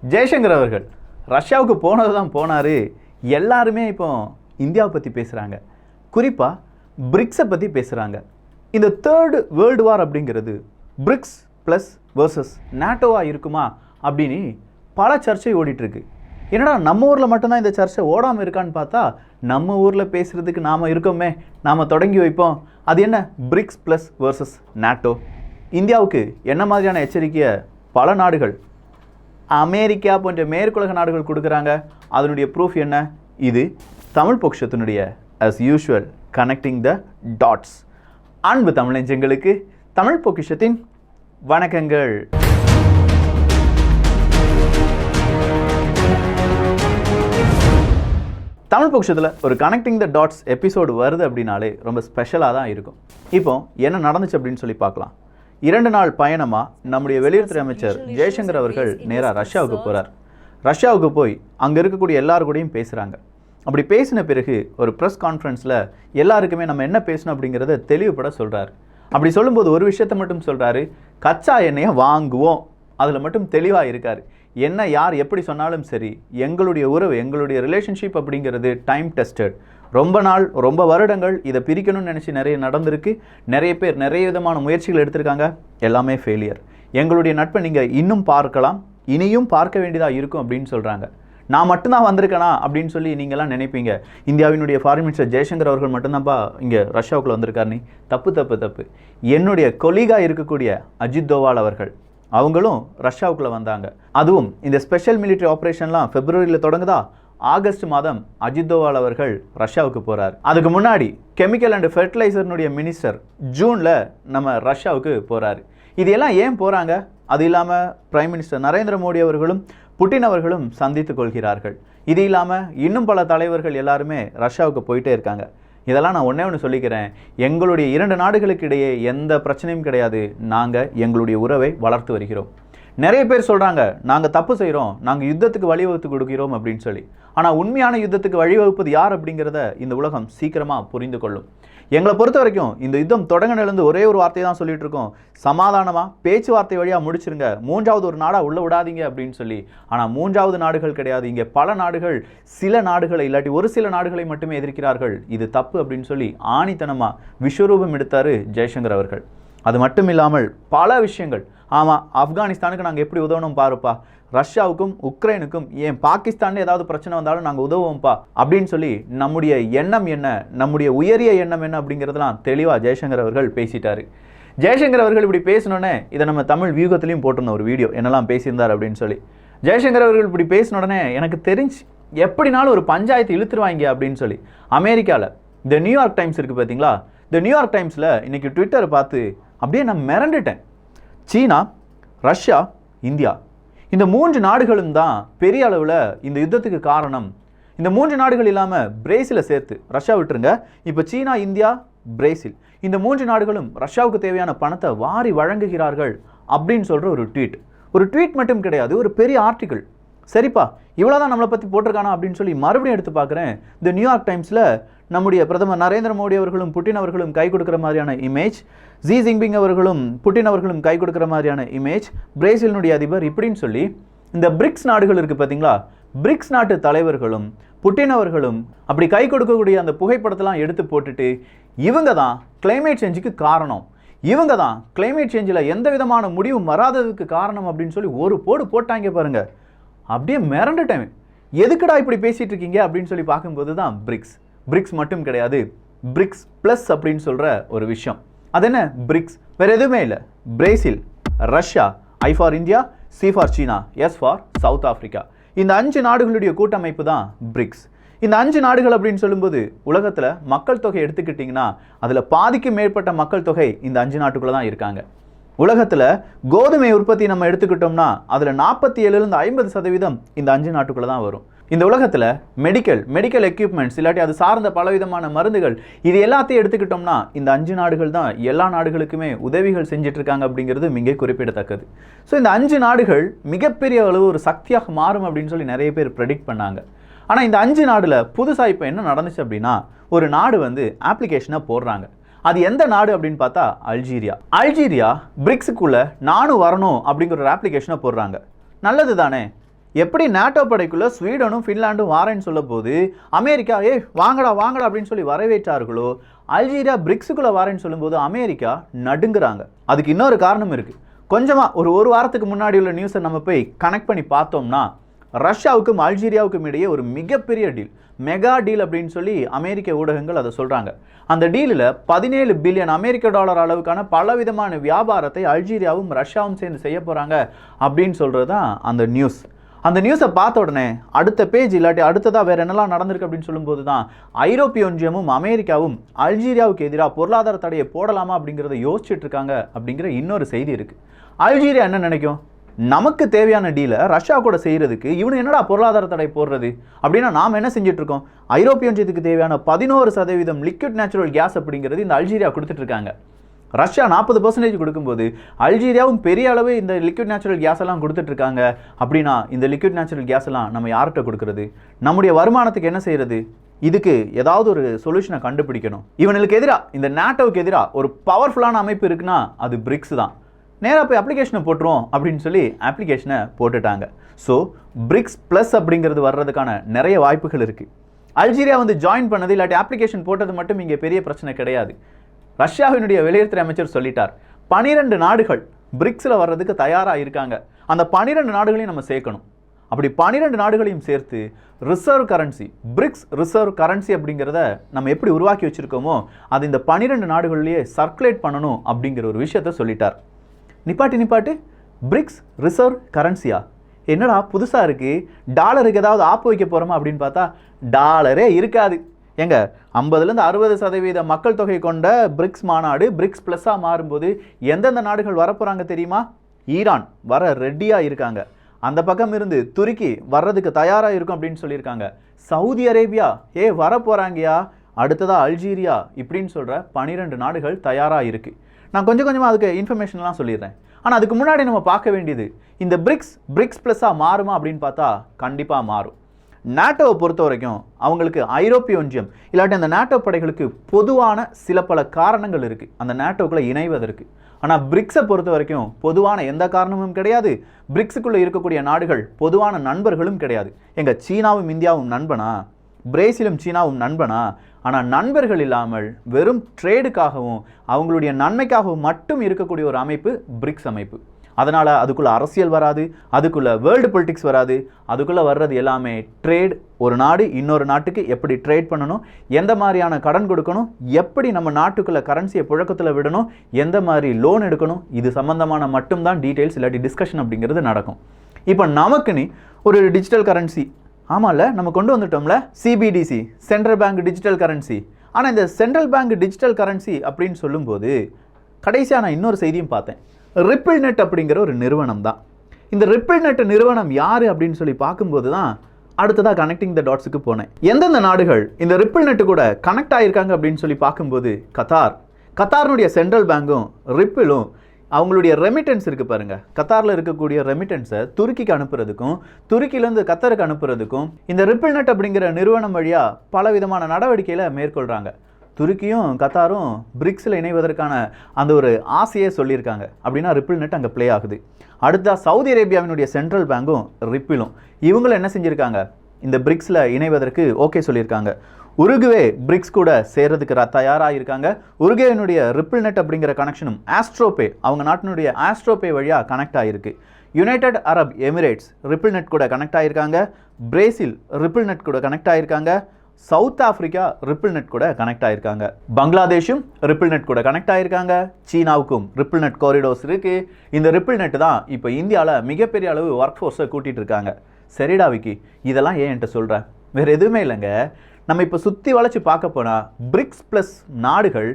ஜெய்சங்கர் அவர்கள் ரஷ்யாவுக்கு போனது தான் போனார். எல்லாருமே இப்போ இந்தியாவை பற்றி பேசுகிறாங்க, குறிப்பாக பிரிக்ஸை பற்றி பேசுகிறாங்க. இந்த தேர்டு வேர்ல்டு வார் அப்படிங்கிறது பிரிக்ஸ் ப்ளஸ் வர்சஸ் நாட்டோவாக இருக்குமா அப்படின்னு பல சர்ச்சை ஓடிட்டுருக்கு. என்னடா நம்ம ஊரில் மட்டும்தான் இந்த சர்ச்சை ஓடாமல் இருக்கான்னு பார்த்தா, நம்ம ஊரில் பேசுகிறதுக்கு நாம் இருக்கோமே, நாம் தொடங்கி வைப்போம். அது என்ன பிரிக்ஸ் ப்ளஸ் வர்சஸ் நாட்டோ? இந்தியாவுக்கு என்ன மாதிரியான எச்சரிக்கையை பல நாடுகள், அமெரிக்கா போன்ற மேற்குலக நாடுகள் கொடுக்குறாங்க? அதனுடைய ப்ரூஃப் என்ன? இது தமிழ் பொக்கிஷத்தினுடைய as usual connecting the dots. அன்பு தமிழஞ்சங்களுக்கு தமிழ் பொக்கிஷத்தின் வணக்கங்கள். தமிழ் பொக்கிஷத்தில் ஒரு கனெக்டிங் த டாட்ஸ் எபிசோடு வருது அப்படின்னாலே ரொம்ப ஸ்பெஷலாக தான் இருக்கும். இப்போ என்ன நடந்துச்சு அப்படின்னு சொல்லி பார்க்கலாம். 2 நாள் பயணமாக நம்முடைய வெளியுறவுத்துறை அமைச்சர் ஜெய்சங்கர் அவர்கள் நேராக ரஷ்யாவுக்கு போகிறார். ரஷ்யாவுக்கு போய் அங்கே இருக்கக்கூடிய எல்லாரு கூடயும் பேசுகிறாங்க. அப்படி பேசின பிறகு ஒரு ப்ரெஸ் கான்ஃபரன்ஸில் எல்லாருக்குமே நம்ம என்ன பேசணும் அப்படிங்கிறத தெளிவுபட சொல்கிறார். அப்படி சொல்லும்போது ஒரு விஷயத்தை மட்டும் சொல்கிறாரு, கச்சா எண்ணெயை வாங்குவோம். அதில் மட்டும் தெளிவாக இருக்கார். என்ன யார் எப்படி சொன்னாலும் சரி, எங்களுடைய உறவு, எங்களுடைய ரிலேஷன்ஷிப் அப்படிங்கிறது டைம் டெஸ்டட். ரொம்ப நாள், ரொம்ப வருடங்கள் இதை பிரிக்கணும்னு நினச்சி நிறைய நடந்திருக்கு. நிறைய பேர் நிறைய விதமான முயற்சிகள் எடுத்திருக்காங்க, எல்லாமே ஃபெயிலியர். எங்களுடைய நட்பை நீங்கள் இன்னும் பார்க்கலாம், இனியும் பார்க்க வேண்டியதாக இருக்கும் அப்படின்னு சொல்கிறாங்க. நான் மட்டும்தான் வந்திருக்கேனா அப்படின்னு சொல்லி நீங்கள்லாம் நினைப்பீங்க. இந்தியாவினுடைய ஃபாரின் மினிஸ்டர் ஜெய்சங்கர் அவர்கள் மட்டும்தான்ப்பா இங்கே ரஷ்யாவுக்குள்ளே வந்திருக்காரு. நீ தப்பு. என்னுடைய கொலீகாக இருக்கக்கூடிய அஜித் தோவால் அவர்கள், அவங்களும் ரஷ்யாவுக்குள்ளே வந்தாங்க. அதுவும் இந்த ஸ்பெஷல் மிலிட்டரி ஆப்ரேஷன்லாம் பிப்ரவரியில் தொடங்குதா, ஆகஸ்ட் மாதம் அஜித் தோவால் அவர்கள் ரஷ்யாவுக்கு போகிறார். அதுக்கு முன்னாடி கெமிக்கல் அண்ட் ஃபெர்டிலைசர்னுடைய மினிஸ்டர் ஜூனில் நம்ம ரஷ்யாவுக்கு போகிறாரு. இது எல்லாம் ஏன் போகிறாங்க? அது இல்லாமல் பிரைம் மினிஸ்டர் நரேந்திர மோடி அவர்களும் புட்டின் அவர்களும் சந்தித்து கொள்கிறார்கள். இது இல்லாமல் இன்னும் பல தலைவர்கள் எல்லாருமே ரஷ்யாவுக்கு போயிட்டே இருக்காங்க. இதெல்லாம் நான் ஒன்று சொல்லிக்கிறேன், எங்களுடைய 2 நாடுகளுக்கு இடையே எந்த பிரச்சனையும் கிடையாது. நாங்கள் எங்களுடைய உறவை வளர்த்து வருகிறோம். நிறைய பேர் சொல்கிறாங்க, நாங்கள் தப்பு செய்கிறோம், நாங்கள் யுத்தத்துக்கு வழிவகுத்து கொடுக்கிறோம் அப்படின்னு சொல்லி. ஆனால் உண்மையான யுத்தத்துக்கு வழிவகுப்பது யார் அப்படிங்கிறத இந்த உலகம் சீக்கிரமாக புரிந்து கொள்ளும். எங்களை பொறுத்த வரைக்கும் இந்த யுத்தம் தொடங்கினிலிருந்து ஒரே ஒரு வார்த்தை தான் சொல்லிட்டு இருக்கோம், சமாதானமாக பேச்சுவார்த்தை வழியாக முடிச்சிருங்க, 3வது ஒரு நாடாக உள்ள விடாதீங்க அப்படின்னு சொல்லி. ஆனால் 3வது நாடுகள் கிடையாது. இங்கே பல நாடுகள் சில நாடுகளை இல்லாட்டி ஒரு சில நாடுகளை மட்டுமே எதிர்க்கிறார்கள். இது தப்பு அப்படின்னு சொல்லி ஆணித்தனமாக விஸ்வரூபம் எடுத்தார் ஜெய்சங்கர் அவர்கள். அது மட்டும் இல்லாமல் பல விஷயங்கள், ஆமாம் ஆப்கானிஸ்தானுக்கு நாங்கள் எப்படி உதவணும் பாருப்பா, ரஷ்யாவுக்கும் உக்ரைனுக்கும், ஏன் பாகிஸ்தானில் ஏதாவது பிரச்சனை வந்தாலும் நாங்கள் உதவுவோம்ப்பா அப்படின்னு சொல்லி நம்முடைய எண்ணம் என்ன, நம்முடைய உயரிய எண்ணம் என்ன அப்படிங்கிறதுலாம் தெளிவாக ஜெய்சங்கர் அவர்கள் பேசிட்டாரு. ஜெய்சங்கர் அவர்கள் இப்படி பேசினோடனே இதை நம்ம தமிழ் வியூகத்திலையும் போட்டிருந்தோம் ஒரு வீடியோ, என்னெல்லாம் பேசியிருந்தார் அப்படின்னு சொல்லி. ஜெய்சங்கர் அவர்கள் இப்படி பேசின உடனே எனக்கு தெரிஞ்சு எப்படினாலும் ஒரு பஞ்சாயத்து இழுத்துருவாங்க அப்படின்னு சொல்லி. அமெரிக்காவில் த நியூயார்க் டைம்ஸ் இருக்குது பார்த்தீங்களா, த நியூயார்க் டைம்ஸில் இன்றைக்கி ட்விட்டரை பார்த்து அப்படியே நான் மிரண்டுட்டேன். சீனா, ரஷ்யா, இந்தியா, இந்த 3 நாடுகளும் தான் பெரிய அளவில் இந்த யுத்தத்துக்கு காரணம். இந்த 3 நாடுகள் இல்லாமல் பிரேசிலை சேர்த்து, ரஷ்யா விட்டுருங்க, இப்போ சீனா, இந்தியா, பிரேசில், இந்த 3 நாடுகளும் ரஷ்யாவுக்கு தேவையான பணத்தை வாரி வழங்குகிறார்கள் அப்படின்னு சொல்கிற ஒரு ட்வீட் மட்டும் கிடையாது, ஒரு பெரிய ஆர்டிக்கிள். சரிப்பா, இவ்வளோதான் நம்மளை பற்றி போட்டிருக்கானா அப்படின்னு சொல்லி மறுபடியும் எடுத்து பார்க்குறேன். இந்த நியூயார்க் டைம்ஸில் நம்முடைய பிரதமர் நரேந்திர மோடி அவர்களும் புட்டின் அவர்களும் கை கொடுக்குற மாதிரியான இமேஜ், ஜி ஜின்பிங் அவர்களும் புட்டின் அவர்களும் கை கொடுக்குற மாதிரியான இமேஜ், பிரேசிலினுடைய அதிபர், இப்படின்னு சொல்லி இந்த பிரிக்ஸ் நாடுகள் இருக்குது பார்த்தீங்களா, பிரிக்ஸ் நாட்டு தலைவர்களும் புட்டின் அவர்களும் அப்படி கை கொடுக்கக்கூடிய அந்த புகைப்படத்தெல்லாம் எடுத்து போட்டுட்டு, இவங்க தான் கிளைமேட் சேஞ்சுக்கு காரணம், இவங்க தான் கிளைமேட் சேஞ்சில் எந்த விதமான முடிவும் வராததுக்கு காரணம் அப்படின்னு சொல்லி ஒரு போடு போட்டாங்க பாருங்க. அப்படியே மிரண்டுட்டேன், எதுக்குடா இப்படி பேசிகிட்டு இருக்கீங்க அப்படின்னு சொல்லி பார்க்கும்போது தான் பிரிக்ஸ் மட்டும் கிடையாது, பிரிக்ஸ் ப்ளஸ் அப்படின்னு சொல்கிற ஒரு விஷயம். அது என்ன பிரிக்ஸ்? வேறு எதுவுமே இல்லை, Brazil, Russia, I for India, C for China, S for South Africa, இந்த 5 நாடுகளுடைய கூட்டமைப்பு தான் பிரிக்ஸ். இந்த 5 நாடுகள் அப்படின்னு சொல்லும்போது உலகத்தில் மக்கள் தொகை எடுத்துக்கிட்டிங்கன்னா அதில் பாதிக்கு மேற்பட்ட மக்கள் தொகை இந்த 5 நாட்டுக்குள்ளே தான் இருக்காங்க. உலகத்தில் கோதுமை உற்பத்தி நம்ம எடுத்துக்கிட்டோம்னா அதில் 47லேருந்து 50% இந்த 5 நாட்டுக்குள்ளே தான் வரும். இந்த உலகத்தில் மெடிக்கல் எக்யூப்மெண்ட்ஸ் இல்லாட்டி அது சார்ந்த பலவிதமான மருந்துகள், இது எல்லாத்தையும் எடுத்துக்கிட்டோம்னா இந்த 5 நாடுகள் தான் எல்லா நாடுகளுக்குமே உதவிகள் செஞ்சுட்டு இருக்காங்க அப்படிங்கிறது மிக குறிப்பிடத்தக்கது. ஸோ இந்த 5 நாடுகள் மிகப்பெரிய அளவு ஒரு சக்தியாக மாறும் அப்படின்னு சொல்லி நிறைய பேர் ப்ரெடிக்ட் பண்ணாங்க. ஆனால் இந்த 5 நாடில் புதுசாக இப்போ என்ன நடந்துச்சு அப்படின்னா, ஒரு நாடு அப்ளிகேஷனை போடுறாங்க. அது எந்த நாடு அப்படின்னு பார்த்தா அல்ஜீரியா பிரிக்ஸுக்குள்ள நானும் வரணும் அப்படிங்கிற ஒரு அப்ளிகேஷனை போடுறாங்க. நல்லது தானே, எப்படி நாட்டோ படைக்குள்ள ஸ்வீடனும் ஃபின்லாண்டும் வாரேன்னு சொல்ல போது அமெரிக்கா வாங்கடா வாங்கடா அப்படின்னு சொல்லி வரவேற்றார்களோ, அல்ஜீரியா பிரிக்ஸுக்குள்ள வாரேன்னு சொல்லும்போது அமெரிக்கா நடுங்குறாங்க. அதுக்கு இன்னொரு காரணம் இருக்கு. கொஞ்சமாக ஒரு வாரத்துக்கு முன்னாடி உள்ள நியூஸை நம்ம போய் கனெக்ட் பண்ணி பார்த்தோம்னா, ரஷ்யாவுக்கும் அல்ஜீரியாவுக்கும் இடையே ஒரு மிகப்பெரிய டீல், மெகா டீல் அப்படின்னு சொல்லி அமெரிக்க ஊடகங்கள் அதை சொல்கிறாங்க. அந்த டீலில் 17 பில்லியன் அமெரிக்க டாலர் அளவுக்கான பலவிதமான வியாபாரத்தை அல்ஜீரியாவும் ரஷ்யாவும் சேர்ந்து செய்ய போகிறாங்க அப்படின்னு சொல்கிறது தான் அந்த நியூஸ். அந்த நியூஸை பார்த்த உடனே அடுத்த பேஜ் இல்லாட்டி அடுத்ததாக வேறு என்னெல்லாம் நடந்திருக்கு அப்படின்னு சொல்லும்போது தான் ஐரோப்பிய ஒன்றியமும் அமெரிக்காவும் அல்ஜீரியாவுக்கு எதிராக பொருளாதார தடையை போடலாமா அப்படிங்கிறத யோசிச்சுட்டு இருக்காங்க அப்படிங்கிற இன்னொரு செய்தி இருக்குது. அல்ஜீரியா என்ன நினைக்கும், நமக்கு தேவையான டீலை ரஷ்யா கூட செய்கிறதுக்கு இவனு என்னடா பொருளாதார தடை போடுறது அப்படின்னா நாம் என்ன செஞ்சுட்டு இருக்கோம், ஐரோப்பிய ஒன்றியத்துக்கு தேவையான 11% லிக்விட் நேச்சுரல் கேஸ் அப்படிங்கிறது இந்த அல்ஜீரியா கொடுத்துட்ருக்காங்க. ரஷ்யா 40% கொடுக்கும்போது அல்ஜீரியாவும் பெரிய அளவு இந்த லிக்விட் நேச்சுரல் கேஸ் எல்லாம் கொடுத்துட்ருக்காங்க. அப்படின்னா இந்த லிக்விட் நேச்சுரல் கேஸ் எல்லாம் நம்ம யார்கிட்ட கொடுக்குறது, நம்முடைய வருமானத்துக்கு என்ன செய்கிறது, இதுக்கு ஏதாவது ஒரு சொல்யூஷனை கண்டுபிடிக்கணும். இவனுக்கு எதிராக, இந்த நாட்டோவுக்கு எதிராக ஒரு பவர்ஃபுல்லான அமைப்பு இருக்குன்னா அது பிரிக்ஸ் தான். நேராக போய் அப்ளிகேஷனை போட்டுருவோம் அப்படின்னு சொல்லி அப்ளிகேஷனை போட்டுட்டாங்க. ஸோ பிரிக்ஸ் ப்ளஸ் அப்படிங்கிறது வர்றதுக்கான நிறைய வாய்ப்புகள் இருக்குது. அல்ஜீரியா வந்து ஜாயின் பண்ணது இல்லாட்டி அப்ளிகேஷன் போட்டது மட்டும் இங்கே பெரிய பிரச்சனை கிடையாது. ரஷ்யாவினுடைய வெளியுறவுத்துறை அமைச்சர் சொல்லிட்டார், 12 நாடுகள் பிரிக்ஸில் வர்றதுக்கு தயாராக இருக்காங்க. அந்த 12 நாடுகளையும் நம்ம சேர்க்கணும். அப்படி 12 நாடுகளையும் சேர்த்து reserve currency, BRICS reserve currency அப்படிங்கிறத நம்ம எப்படி உருவாக்கி வச்சுருக்கோமோ அது இந்த 12 நாடுகள்லேயே சர்க்குலேட் பண்ணணும் அப்படிங்கிற ஒரு விஷயத்த சொல்லிட்டார். நிப்பாட்டு பிரிக்ஸ் ரிசர்வ் கரன்சியா, என்னடா புதுசாக இருக்குது, டாலருக்கு ஏதாவது ஆப்பு வைக்க போகிறோமா அப்படின்னு பார்த்தா டாலரே இருக்காது. எங்க 50லேருந்து 60% மக்கள் தொகை கொண்ட பிரிக்ஸ் மாநாடு பிரிக்ஸ் ப்ளஸ்ஸாக மாறும்போது எந்தெந்த நாடுகள் வரப்போகிறாங்க தெரியுமா? ஈரான் வர ரெடியாக இருக்காங்க. அந்த பக்கம் இருந்து துருக்கி வர்றதுக்கு தயாராக இருக்கும் அப்படின்னு சொல்லியிருக்காங்க. சவுதி அரேபியா வர போகிறாங்கயா, அடுத்ததாக அல்ஜீரியா, இப்படின்னு சொல்கிற 12 நாடுகள் தயாராக இருக்குது. நான் கொஞ்சமாக அதுக்கு இன்ஃபர்மேஷன்லாம் சொல்லிடுறேன். ஆனால் அதுக்கு முன்னாடி நம்ம பார்க்க வேண்டியது, இந்த பிரிக்ஸ் ப்ளஸ்ஸாக மாறுமா அப்படின்னு பார்த்தா கண்டிப்பாக மாறும். நாட்டோவை பொறுத்த வரைக்கும் அவங்களுக்கு ஐரோப்பிய ஒன்றியம் இல்லாட்டி அந்த நாட்டோ படைகளுக்கு பொதுவான சில பல காரணங்கள் இருக்குது அந்த நாட்டோக்குள்ளே இணைவதற்கு. ஆனால் பிரிக்ஸை பொறுத்த வரைக்கும் பொதுவான எந்த காரணமும் கிடையாது. பிரிக்ஸுக்குள்ளே இருக்கக்கூடிய நாடுகள் பொதுவான நண்பர்களும் கிடையாது. எங்கள் சீனாவும் இந்தியாவும் நண்பனா, பிரேசிலும் சீனாவும் நண்பனா? ஆனால் நண்பர்கள் இல்லாமல் வெறும் ட்ரேடுக்காகவும் அவங்களுடைய நன்மைக்காகவும் மட்டும் இருக்கக்கூடிய ஒரு அமைப்பு பிரிக்ஸ் அமைப்பு. அதனால் அதுக்குள்ளே அரசியல் வராது, அதுக்குள்ளே வேர்ல்டு பொலிட்டிக்ஸ் வராது. அதுக்குள்ளே வர்றது எல்லாமே ட்ரேட். ஒரு நாடு இன்னொரு நாட்டுக்கு எப்படி ட்ரேட் பண்ணணும், எந்த மாதிரியான கடன் கொடுக்கணும், எப்படி நம்ம நாட்டுக்குள்ளே கரன்சியை புழக்கத்தில் விடணும், எந்த மாதிரி லோன் எடுக்கணும், இது சம்மந்தமான மட்டும்தான் டீட்டெயில்ஸ் இல்லாட்டி டிஸ்கஷன் அப்படிங்கிறது நடக்கும். இப்போ நமக்குன்னு ஒரு டிஜிட்டல் கரன்சி, ஆமாம்ல நம்ம கொண்டு வந்துட்டோம்ல, CBDC, central bank digital currency. ஆனால் இந்த சென்ட்ரல் பேங்க் டிஜிட்டல் கரன்சி அப்படின்னு சொல்லும்போது கடைசியாக நான் இன்னொரு செய்தியும் பார்த்தேன். ரிப்பிள் நெட் அப்படிங்கிற ஒரு நிறுவனம் தான். இந்த ரிப்பிள் நெட் நிறுவனம் யார் அப்படின்னு சொல்லி பார்க்கும்போது தான் அடுத்ததாக கனெக்டிங் த டாட்ஸுக்கு போனேன். எந்தெந்த நாடுகள் இந்த ரிப்பிள் நெட்டு கூட கனெக்ட் ஆகியிருக்காங்க அப்படின்னு சொல்லி பார்க்கும்போது கத்தார்னுடைய சென்ட்ரல் பேங்கும் ரிப்பிளும் அவங்களுடைய ரெமிட்டன்ஸ் இருக்குது பாருங்கள். கத்தாரில் இருக்கக்கூடிய ரெமிட்டன்ஸை துருக்கிக்கு அனுப்புறதுக்கும் துருக்கியிலேருந்து கத்தாருக்கு அனுப்புறதுக்கும் இந்த ரிப்பிள் நெட் அப்படிங்கிற நிறுவனம் வழியாக பல விதமான நடவடிக்கைகளை மேற்கொள்கிறாங்க. துருக்கியும் கத்தாரும் பிரிக்ஸில் இணைவதற்கான அந்த ஒரு ஆசையை சொல்லியிருக்காங்க. அப்படின்னா ரிப்பிள் நெட் அங்கே ப்ளே ஆகுது. அடுத்ததாக சவுதி அரேபியாவினுடைய சென்ட்ரல் பேங்கும் ரிப்பிளும் இவங்களும் என்ன செஞ்சுருக்காங்க, இந்த பிரிக்ஸில் இணைவதற்கு ஓகே சொல்லியிருக்காங்க. உருகுவே பிரிக்ஸ் கூட சேர்றதுக்கு தயாராக இருக்காங்க. உருகுவேனுடைய ரிப்பிள் நெட் அப்படிங்கிற கனெக்ஷனும் ஆஸ்ட்ரோபே, அவங்க நாட்டினுடைய ஆஸ்ட்ரோபே வழியாக கனெக்ட் ஆகிருக்கு. United Arab Emirates RippleNet கூட கனெக்ட் ஆகியிருக்காங்க. பிரேசில் ரிப்பிள் நெட் கூட கனெக்ட் ஆகியிருக்காங்க. சவுத் ஆஃப்ரிக்கா ரிப்பிள் நெட் கூட கனெக்ட் ஆகியிருக்காங்க. பங்களாதேஷும் ரிப்பிள் நெட் கூட கனெக்ட் ஆகியிருக்காங்க. சீனாவுக்கும் ரிப்பிள் நெட் காரிடோர்ஸ் இருக்குது. இந்த ரிப்பிள் நெட் தான் இப்போ இந்தியாவில் மிகப்பெரிய அளவு ஒர்க் ஃபோர்ஸை கூட்டிகிட்டு இருக்காங்க. சரிடா விக்கி, இதெல்லாம் ஏன் என்கிட்ட சொல்கிறேன், வேறு எதுவுமே இல்லைங்க. நம்ம இப்போ சுற்றி வளைச்சி பார்க்க போனால் பிரிக்ஸ் ப்ளஸ் நாடுகள்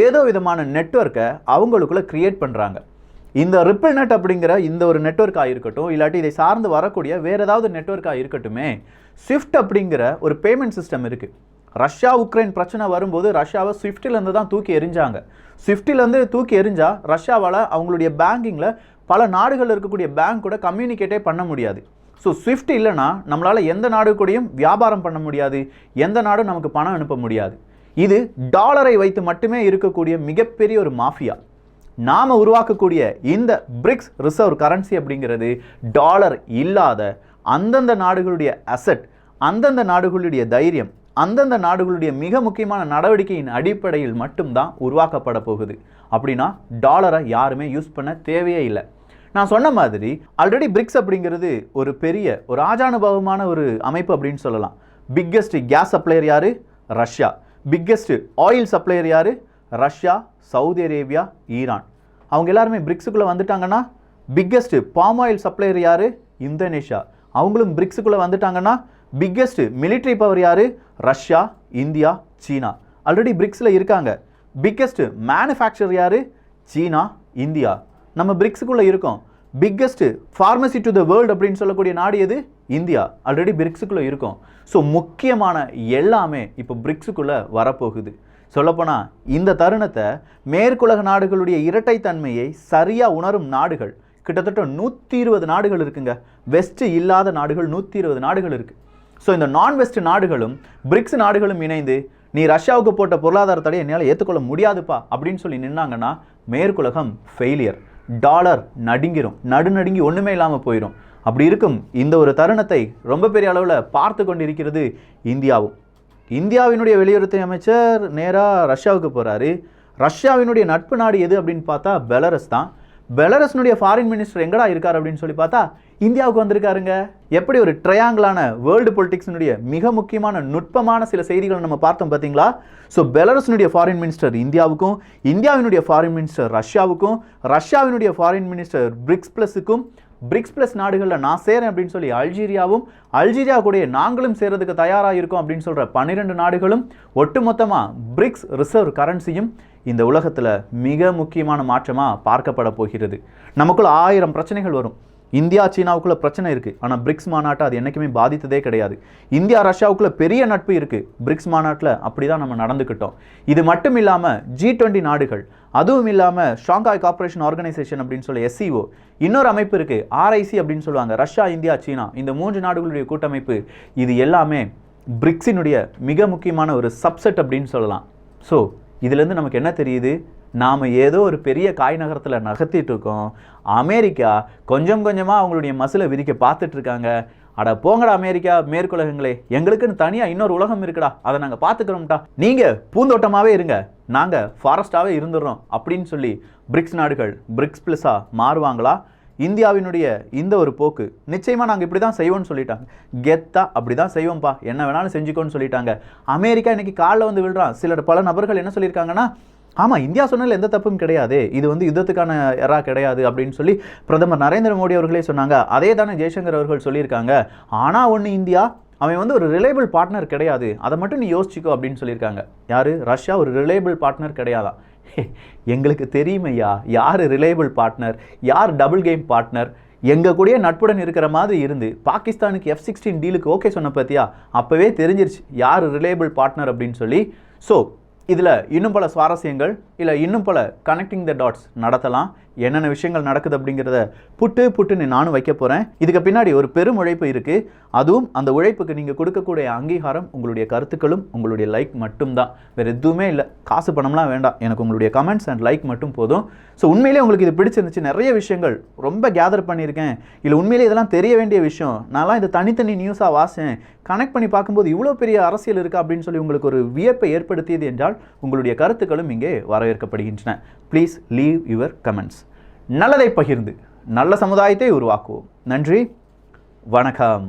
ஏதோ விதமான நெட்வொர்க்கை அவங்களுக்குள்ளே க்ரியேட் பண்ணுறாங்க. இந்த ரிப்பிள் நெட் அப்படிங்கிற இந்த ஒரு நெட்வொர்க்காக இருக்கட்டும், இல்லாட்டி இதை சார்ந்து வரக்கூடிய வேறு ஏதாவது நெட்வொர்க்காக இருக்கட்டுமே, ஸ்விஃப்ட் அப்படிங்கிற ஒரு பேமெண்ட் சிஸ்டம் இருக்குது. ரஷ்யா உக்ரைன் பிரச்சனை வரும்போது ரஷ்யாவை ஸ்விஃப்டிலேருந்து தான் தூக்கி எறிஞ்சாங்க. ஸ்விஃப்டிலேருந்து தூக்கி எறிஞ்சால் ரஷ்யாவால் அவங்களுடைய பேங்கிங்கில் பல நாடுகளில் இருக்கக்கூடிய பேங்க் கூட கம்யூனிகேட்டே பண்ண முடியாது. ஸோ ஸ்விஃப்ட் இல்லைனா நம்மளால் எந்த நாடு கூடயும் வியாபாரம் பண்ண முடியாது, எந்த நாடும் நமக்கு பணம் அனுப்ப முடியாது. இது டாலரை வைத்து மட்டுமே இருக்கக்கூடிய மிகப்பெரிய ஒரு மாஃபியா. நாம் உருவாக்கக்கூடிய இந்த பிரிக்ஸ் ரிசர்வ் கரன்சி அப்படிங்கிறது டாலர் இல்லாத அந்தந்த நாடுகளுடைய அசெட், அந்தந்த நாடுகளுடைய தைரியம், அந்தந்த நாடுகளுடைய மிக முக்கியமான நடவடிக்கையின் அடிப்படையில் மட்டும்தான் உருவாக்கப்பட போகுது. அப்படின்னா டாலரை யாருமே யூஸ் பண்ண தேவையே இல்லை. நான் சொன்ன மாதிரி ஆல்ரெடி பிரிக்ஸ் அப்படிங்கிறது ஒரு பெரிய ஒரு ஆஜானுபவமான ஒரு அமைப்பு அப்படின்னு சொல்லலாம். பிக்கெஸ்ட் கேஸ் சப்ளையர் யாரு? ரஷ்யா. பிக்கெஸ்ட் ஆயில் சப்ளையர் யாரு? Russia, Saudi Arabia, Iran. அவங்க எல்லாருமே பிரிக்ஸுக்குள்ளே வந்துட்டாங்கன்னா பிக்கெஸ்ட் பாம் ஆயில் சப்ளையர் யாரு? இந்தோனேஷியா. அவங்களும் பிரிக்ஸுக்குள்ளே வந்துட்டாங்கன்னா பிக்கெஸ்ட் மிலிட்ரி பவர் யாரு? ரஷ்யா, இந்தியா, சீனா. ஆல்ரெடி பிரிக்ஸில் இருக்காங்க. பிக்கெஸ்ட் மேனுஃபேக்சர் யாரு? சீனா, இந்தியா. நம்ம பிரிக்ஸுக்குள்ளே இருக்கோம். Biggest pharmacy to the world அப்படின்னு சொல்லக்கூடிய நாடு எது? இந்தியா. ஆல்ரெடி பிரிக்ஸுக்குள்ளே இருக்கும். ஸோ முக்கியமான எல்லாமே இப்போ பிரிக்ஸுக்குள்ளே வரப்போகுது. சொல்லப்போனால் இந்த தருணத்தை மேற்குலக நாடுகளுடைய இரட்டைத்தன்மையை சரியாக உணரும் நாடுகள் கிட்டத்தட்ட 120 நாடுகள் இருக்குங்க. வெஸ்ட் இல்லாத நாடுகள் 120 நாடுகள் இருக்குது. ஸோ இந்த நான் வெஸ்ட் நாடுகளும் பிரிக்ஸ் நாடுகளும் இணைந்து நீ ரஷ்யாவுக்கு போட்ட பொருளாதார தடையை என்னால் ஏற்றுக்கொள்ள முடியாதுப்பா அப்படின்னு சொல்லி நின்னாங்கன்னா மேற்குலகம் ஃபெயிலியர். டாலர் நடுங்கிரும், நடுநடுங்கி ஒன்றுமே இல்லாமல் போயிடும். அப்படி இருக்கும் இந்த ஒரு தருணத்தை ரொம்ப பெரிய அளவில் பார்த்து கொண்டிருக்கிறது இந்தியாவும். இந்தியாவினுடைய வெளியுறவுத்துறை அமைச்சர் நேராக ரஷ்யாவுக்கு போகிறாரு. ரஷ்யாவினுடைய நட்பு நாடு எது அப்படின்னு பார்த்தா பெலரஸ் தான். பெலரஸ்னுடைய ஃபாரின் மினிஸ்டர் எங்கடா இருக்கார் அப்படின்னு சொல்லி பார்த்தா இந்தியாவுக்கு வந்திருக்காருங்க. எப்படி ஒரு ட்ரையாங்கிளான வேர்ல்டு பொலிட்டிக்ஸினுடைய மிக முக்கியமான நுட்பமான சில செய்திகளை நம்ம பார்த்தோம் பார்த்தீங்களா? ஸோ பெலரஸ்னுடைய ஃபாரின் மினிஸ்டர் இந்தியாவுக்கும், இந்தியாவினுடைய ஃபாரின் மினிஸ்டர் ரஷ்யாவுக்கும், ரஷ்யாவினுடைய ஃபாரின் மினிஸ்டர் பிரிக்ஸ் பிளஸுக்கும், பிரிக்ஸ் பிளஸ் நாடுகளில் நான் சேரேன் அப்படின்னு சொல்லி அல்ஜீரியாவும், அல்ஜீரியா கூட நாங்களும் சேரதுக்கு தயாராக இருக்கோம் அப்படின்னு சொல்கிற 12 நாடுகளும், ஒட்டுமொத்தமாக பிரிக்ஸ் ரிசர்வ் கரன்சியும் இந்த உலகத்தில் மிக முக்கியமான மாற்றமாக பார்க்கப்பட போகிறது. நமக்குள்ள 1000 பிரச்சனைகள் வரும். இந்தியா சீனாவுக்குள்ள பிரச்சனை இருக்குது, ஆனால் பிரிக்ஸ் மாநாட்டை அது என்றைக்குமே பாதித்ததே கிடையாது. இந்தியா ரஷ்யாவுக்குள்ள பெரிய நட்பு இருக்குது, பிரிக்ஸ் மாநாட்டில் அப்படி தான் நம்ம நடந்துக்கிட்டோம். இது மட்டும் இல்லாமல் G20 நாடுகள், அதுவும் இல்லாமல் ஷாங்காய் கார்ப்பரேஷன் ஆர்கனைசேஷன் அப்படின்னு சொல்லி SCO, இன்னொரு அமைப்பு இருக்குது RIC அப்படின்னு சொல்லுவாங்க, ரஷ்யா, இந்தியா, சீனா, இந்த 3 நாடுகளுடைய கூட்டமைப்பு. இது எல்லாமே பிரிக்ஸினுடைய மிக முக்கியமான ஒரு சப்செட் அப்படின்னு சொல்லலாம். ஸோ இதுலேருந்து நமக்கு என்ன தெரியுது? நாம் ஏதோ ஒரு பெரிய காய் நகரத்தில் நகர்த்திட்டு இருக்கோம். அமெரிக்கா கொஞ்சம் கொஞ்சமாக அவங்களுடைய மசிலை விரிக்க பார்த்துட்டு இருக்காங்க. அட போங்கடா அமெரிக்கா, மேற்குலகங்களே, எங்களுக்குன்னு தனியாக இன்னொரு உலகம் இருக்குடா, அதை நாங்கள் பார்த்துக்கிறோம்டா, நீங்கள் பூந்தோட்டமாகவே இருங்க, நாங்கள் ஃபாரஸ்டாகவே இருந்துடுறோம் அப்படின்னு சொல்லி பிரிக்ஸ் நாடுகள் பிரிக்ஸ் பிளஸாக மாறுவாங்களா? இந்தியாவினுடைய இந்த ஒரு போக்கு நிச்சயமாக நாங்கள் இப்படி தான் செய்வோம்னு சொல்லிட்டாங்க. கெத்தா அப்படி தான் செய்வோம்ப்பா, என்ன வேணாலும் செஞ்சுக்கோன்னு சொல்லிட்டாங்க. அமெரிக்கா இன்னைக்கு காலில் வந்து விழுறான். பல நபர்கள் என்ன சொல்லியிருக்காங்கன்னா, ஆமாம் இந்தியா சொன்னதில் எந்த தப்பும் கிடையாது, இது வந்து யுத்தத்துக்கான எரா கிடையாது அப்படின்னு சொல்லி பிரதமர் நரேந்திர மோடி அவர்களே சொன்னாங்க. அதே தானே ஜெய்சங்கர் அவர்கள் சொல்லியிருக்காங்க. ஆனால் ஒன்று இந்தியா, அவன் வந்து ஒரு ரிலையபிள் பார்ட்னர் கிடையாது, அதை மட்டும் நீ யோசிச்சுக்கோ அப்படின்னு சொல்லியிருக்காங்க. யார்? ரஷ்யா ஒரு ரிலையபிள் பார்ட்னர் கிடையாதான். எங்களுக்கு தெரியுமையா யார் ரிலையபிள் பார்ட்னர், யார் டபுள் கேம் பார்ட்னர். எங்கள் கூடயே நட்புடன் இருக்கிற மாதிரி இருந்து பாகிஸ்தானுக்கு F-16 டீலுக்கு ஓகே சொன்ன பார்த்தியா, அப்போவே தெரிஞ்சிருச்சு யார் ரிலையபிள் பார்ட்னர் அப்படின்னு சொல்லி. ஸோ இதில் இன்னும் பல சுவாரஸ்யங்கள் இல்லை இன்னும் பல கனெக்டிங் த டாட்ஸ் நடத்தலாம். என்னென்ன விஷயங்கள் நடக்குது அப்படிங்கிறத புட்டுன்னு நானும் வைக்க போகிறேன். இதுக்கு பின்னாடி ஒரு பெரும் உழைப்பு இருக்குது. அதுவும் அந்த உழைப்புக்கு நீங்கள் கொடுக்கக்கூடிய அங்கீகாரம் உங்களுடைய கருத்துக்களும் உங்களுடைய லைக் மட்டும்தான், வேறு எதுவுமே இல்லை. காசு பணம்லாம் வேண்டாம், எனக்கு உங்களுடைய கமெண்ட்ஸ் அண்ட் லைக் மட்டும் போதும். ஸோ உண்மையிலே உங்களுக்கு இது பிடிச்சிருந்துச்சு, நிறைய விஷயங்கள் ரொம்ப கேதர் பண்ணியிருக்கேன். இல்லை உண்மையிலே இதெல்லாம் தெரிய வேண்டிய விஷயம், நான்லாம் இது தனித்தனி நியூஸாக வாசேன், கனெக்ட் பண்ணி பார்க்கும்போது இவ்வளோ பெரிய அரசியல் இருக்கா அப்படின்னு சொல்லி உங்களுக்கு ஒரு வியப்பை ஏற்படுத்தியது என்றால் உங்களுடைய கருத்துக்களும் இங்கே வரவேற்கப்படுகின்றன. Please leave your comments. நல்லதை பகிர்ந்து நல்ல சமுதாயத்தை உருவாக்குவோம். நன்றி, வணக்கம்.